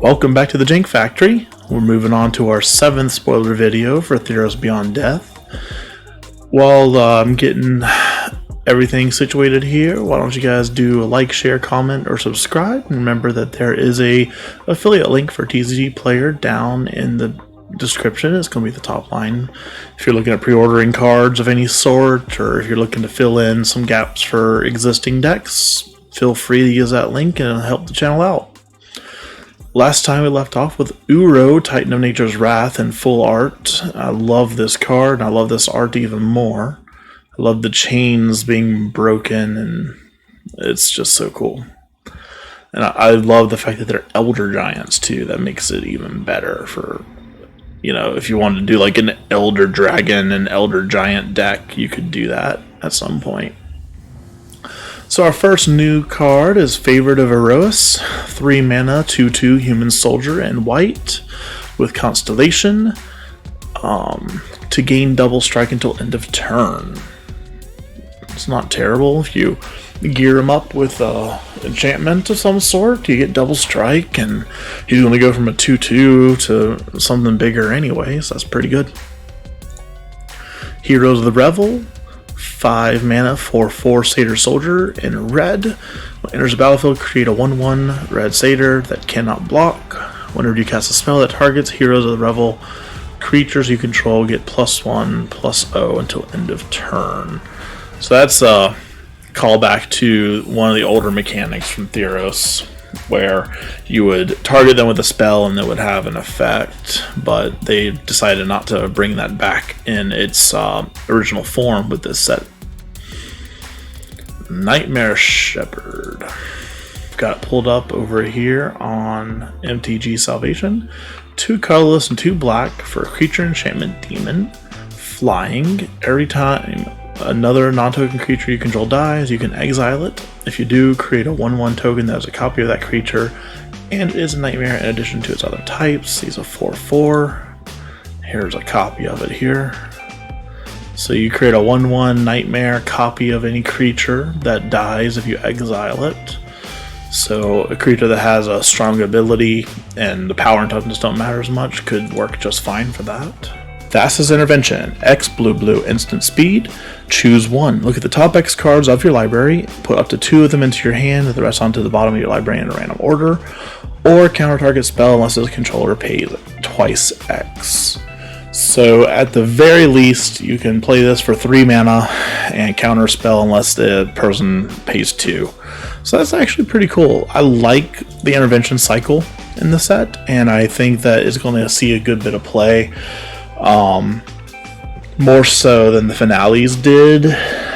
Welcome back to the Jank Factory. We're moving on to our 7th spoiler video for Theros Beyond Death. While I'm getting everything situated here, why don't you guys do a like, share, comment, or subscribe. And remember that there is a affiliate link for TCG Player down in the description. It's going to be the top line. If you're looking at pre-ordering cards of any sort, or if you're looking to fill in some gaps for existing decks, feel free to use that link and help the channel out. Last time we left off with Uro, Titan of Nature's Wrath, in full art. I love this card, and I love this art even more. I love the chains being broken, and it's just so cool. And I love the fact that they're Elder Giants, too. That makes it even better for, you know, if you wanted to do like an Elder Dragon and Elder Giant deck, you could do that at some point. So our first new card is Favorite of Eros, 3 mana, 2/2 human soldier in white with Constellation to gain double strike until end of turn. It's not terrible. If you gear him up with enchantment of some sort, you get double strike, and he's going to go from a 2/2 to something bigger anyway, so that's pretty good. Heroes of the Revel, 5 mana, 4/4 Satyr Soldier in red. When it enters the battlefield, create a 1/1 red Satyr that cannot block. Whenever you cast a spell that targets Heroes of the Revel creatures you control, get +1/+0 until end of turn. So that's a callback to one of the older mechanics from Theros, where you would target them with a spell and it would have an effect, but they decided not to bring that back in its original form with this set. Nightmare Shepard. Got it pulled up over here on MTG Salvation. 2 colorless and 2 black for a creature enchantment demon. Flying. Every time another non-token creature you control dies, you can exile it. If you do, create a 1/1 token that is a copy of that creature, and it is a nightmare in addition to its other types. He's a 4/4. Here's a copy of it here. So you create a 1/1 nightmare copy of any creature that dies if you exile it. So a creature that has a strong ability and the power and toughness don't matter as much could work just fine for that. Fastest Intervention, X blue instant speed, choose 1. Look at the top X cards of your library, put up to 2 of them into your hand, and the rest onto the bottom of your library in a random order, or counter target spell unless the controller pays twice X. So at the very least, you can play this for 3 mana and counter spell unless the person pays 2. So that's actually pretty cool. I like the intervention cycle in the set, and I think that it's going to see a good bit of play. More so than the finales did.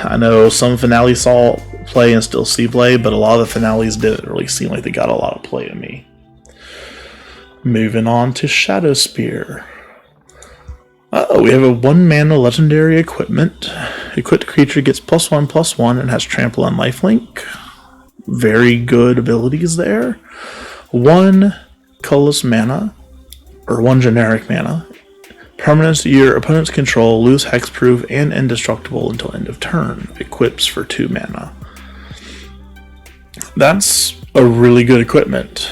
I know some finales saw play and still see play, but a lot of the finales didn't really seem like they got a lot of play to me. Moving on to Shadow Spear. We have a 1 mana legendary equipment. Equipped creature gets +1/+1 and has trample and lifelink. Very good abilities there. 1 colorless mana, or 1 generic mana. Permanents your opponent's control lose hexproof and indestructible until end of turn. Equips for 2 mana. That's a really good equipment.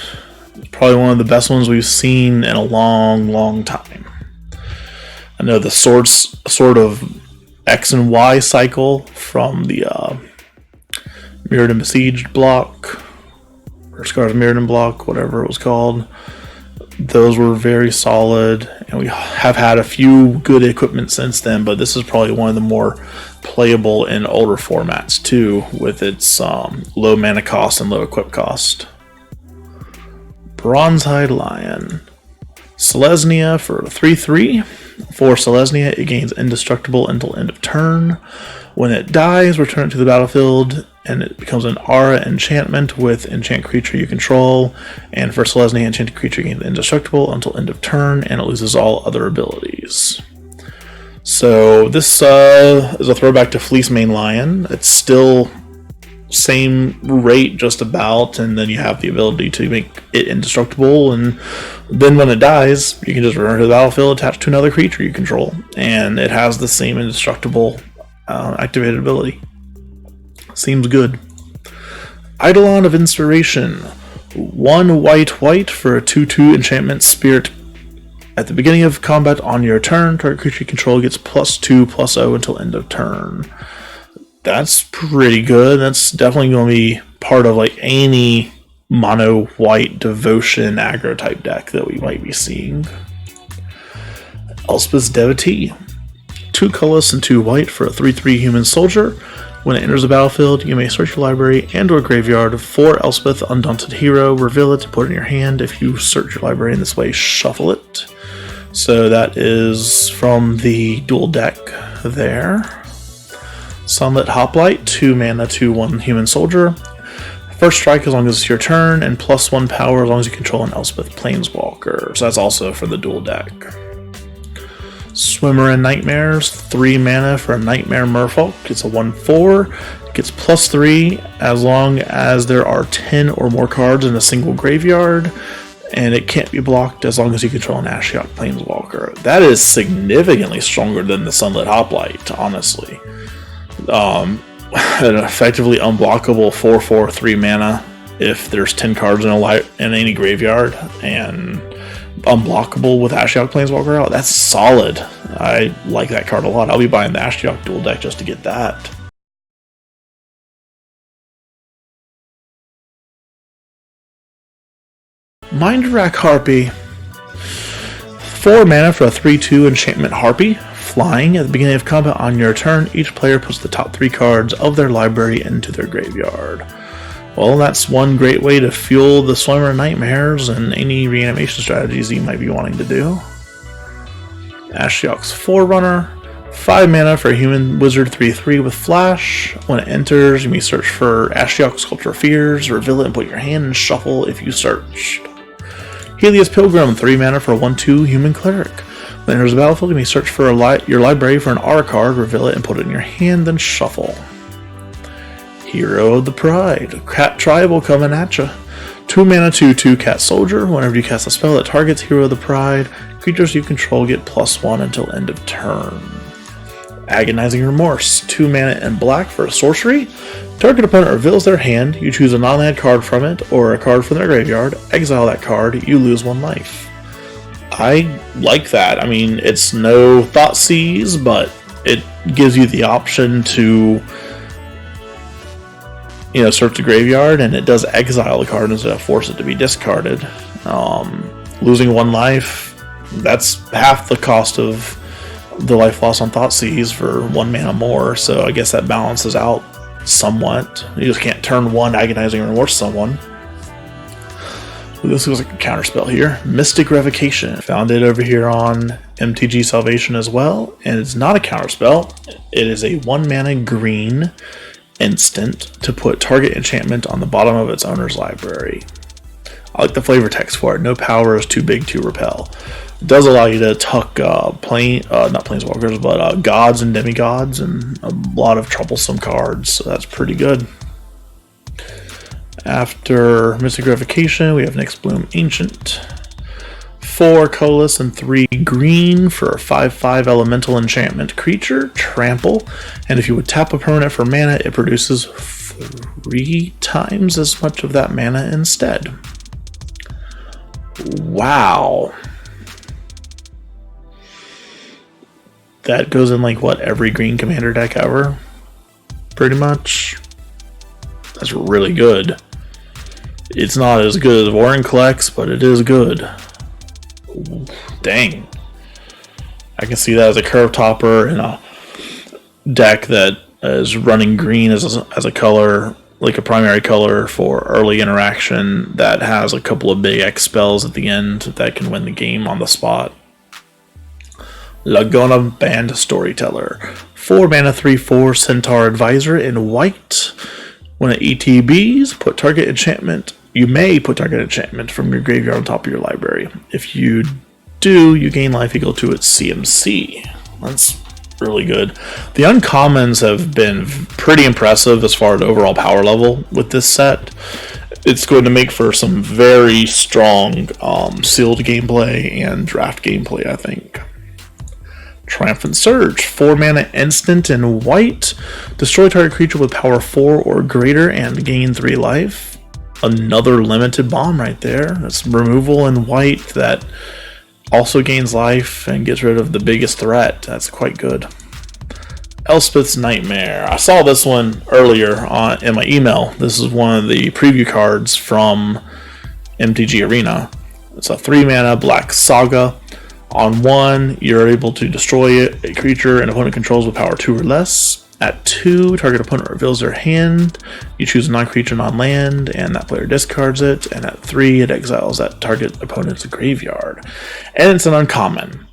Probably one of the best ones we've seen in a long time. I know the sort of X and Y cycle from the Mirrored and Besieged block, or Scars of Mirrored block, whatever it was called. Those were very solid, and we have had a few good equipment since then, but this is probably one of the more playable in older formats too, with its low mana cost and low equip cost. Bronzehide Lion. Selesnya for 3/3. For Selesnya, it gains indestructible until end of turn. When it dies, return it to the battlefield, and it becomes an aura enchantment with enchant creature you control. And for Selesnya, enchanted creature gains indestructible until end of turn, and it loses all other abilities. So this is a throwback to Fleecemane Lion. It's still same rate just about, and then you have the ability to make it indestructible, and then when it dies, you can just return to the battlefield attached to another creature you control, and it has the same indestructible activated ability. Seems good. Eidolon of Inspiration. 1 white for a 2/2 enchantment spirit. At the beginning of combat on your turn, target creature you control gets +2/+0 until end of turn. That's pretty good. That's definitely going to be part of like any mono white devotion aggro type deck that we might be seeing. Elspeth's Devotee. 2 colorless and 2 white for a 3/3 human soldier. When it enters the battlefield, you may search your library and or graveyard for Elspeth Undaunted Hero, reveal it, put it in your hand. If you search your library in this way, shuffle it. So that is from the dual deck there. Sunlit Hoplite, 2 mana, 2/1 human soldier. First strike as long as it's your turn, and +1 power as long as you control an Elspeth Planeswalker. So that's also for the dual deck. Swimmer and Nightmares, 3 mana for a Nightmare Merfolk. It's a 1/4. It gets +3 as long as there are 10 or more cards in a single graveyard, and it can't be blocked as long as you control an Ashiok Planeswalker. That is significantly stronger than the Sunlit Hoplite, honestly. An effectively unblockable 4/4 3 mana if there's 10 cards in any graveyard, and unblockable with Ashiok Planeswalker out. That's solid. I like that card a lot. I'll be buying the Ashiok dual deck just to get that. Mindrack Harpy. 4 mana for a 3/2 enchantment Harpy. Flying. At the beginning of combat on your turn, each player puts the top 3 cards of their library into their graveyard. Well, that's one great way to fuel the Swimmer Nightmares and any reanimation strategies you might be wanting to do. Ashiok's Forerunner. 5 mana for a human wizard 3/3 with flash. When it enters, you may search for Ashiok Sculptor of Fears, reveal it and put your hand and shuffle if you searched. Helios Pilgrim, 3 mana for a 1/2 human cleric. When it enters the battlefield, you may search for your library for an R card, reveal it and put it in your hand, then shuffle. Hero of the Pride. Cat Tribal coming at ya. 2 mana 2/2 Cat Soldier. Whenever you cast a spell that targets Hero of the Pride, creatures you control get +1 until end of turn. Agonizing Remorse. 2 mana and black for a sorcery. Target opponent reveals their hand. You choose a non-land card from it or a card from their graveyard. Exile that card. You lose 1 life. I like that. I mean, it's no Thoughtseize, but it gives you the option to, search the graveyard, and it does exile the card instead of force it to be discarded. Losing 1 life, that's half the cost of the life loss on Thoughtseize for 1 mana more, so I guess that balances out somewhat. You just can't turn 1 Agonizing Remorse someone. This looks like a counterspell here. Mystic Revocation. Found it over here on MTG Salvation as well, and it's not a counterspell. It is a 1 mana green instant to put target enchantment on the bottom of its owner's library. I like the flavor text for it. No power is too big to repel. It does allow you to tuck not planeswalkers, but gods and demigods and a lot of troublesome cards, so that's pretty good. After Mystic Revocation, we have Next Bloom Ancient. 4 colorless and 3 green for a 5/5 elemental enchantment creature, Trample. And if you would tap a permanent for mana, it produces 3 times as much of that mana instead. Wow. That goes in every green commander deck ever? Pretty much. That's really good. It's not as good as Warren Collects, but it is good. Dang. I can see that as a curve topper in a deck that is running green as a color, like a primary color for early interaction, that has a couple of big X spells at the end that can win the game on the spot. Laguna Band Storyteller. 4 mana 3/4 Centaur Advisor in white. When it ETBs, you may put target enchantment from your graveyard on top of your library. If you do, you gain life equal to its CMC. That's really good. The uncommons have been pretty impressive as far as overall power level with this set. It's going to make for some very strong sealed gameplay and draft gameplay, I think. Triumphant Surge, 4 mana instant in white. Destroy target creature with power 4 or greater and gain 3 life. another limited bomb right there. That's removal in white that also gains life and gets rid of the biggest threat. That's quite good. Elspeth's Nightmare. I saw this one earlier in my email. This is one of the preview cards from MTG Arena. It's a 3-mana black saga. On 1, you're able to destroy a creature an opponent controls with power 2 or less. At 2, target opponent reveals their hand. You choose a non-creature, non-land, and that player discards it. And at 3, it exiles that target opponent's graveyard. And it's an uncommon.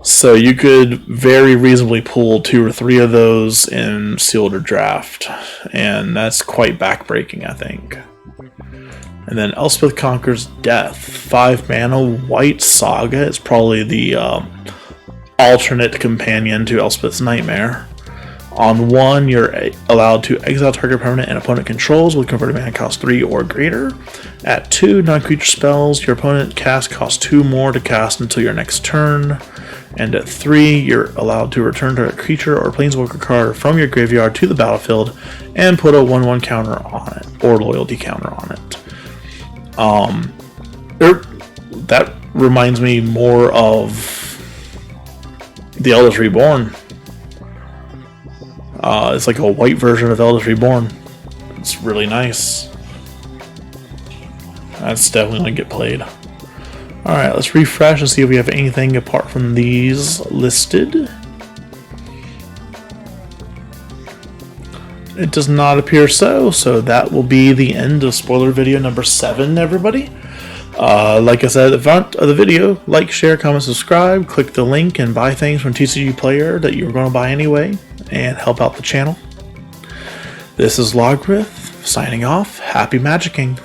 So you could very reasonably pull 2 or 3 of those in sealed or draft. And that's quite backbreaking, I think. And then Elspeth Conquers Death. 5 mana, white saga. It's probably the alternate companion to Elspeth's Nightmare. On 1, you're allowed to exile target permanent and opponent controls with converted mana cost 3 or greater. At 2, non-creature spells your opponent cast cost 2 more to cast until your next turn. And at 3, you're allowed to return to a creature or planeswalker card from your graveyard to the battlefield and put a 1/1 counter on it, or loyalty counter on it. That reminds me more of the Eldritch Reborn. It's like a white version of Eldritch Reborn. It's really nice. That's definitely going to get played. Alright, let's refresh and see if we have anything apart from these listed. It does not appear so that will be the end of spoiler video number 7, everybody. Like I said at the front of the video, like, share, comment, subscribe, click the link and buy things from TCG Player that you were going to buy anyway, and help out the channel. This is Logrith, signing off. Happy magicking.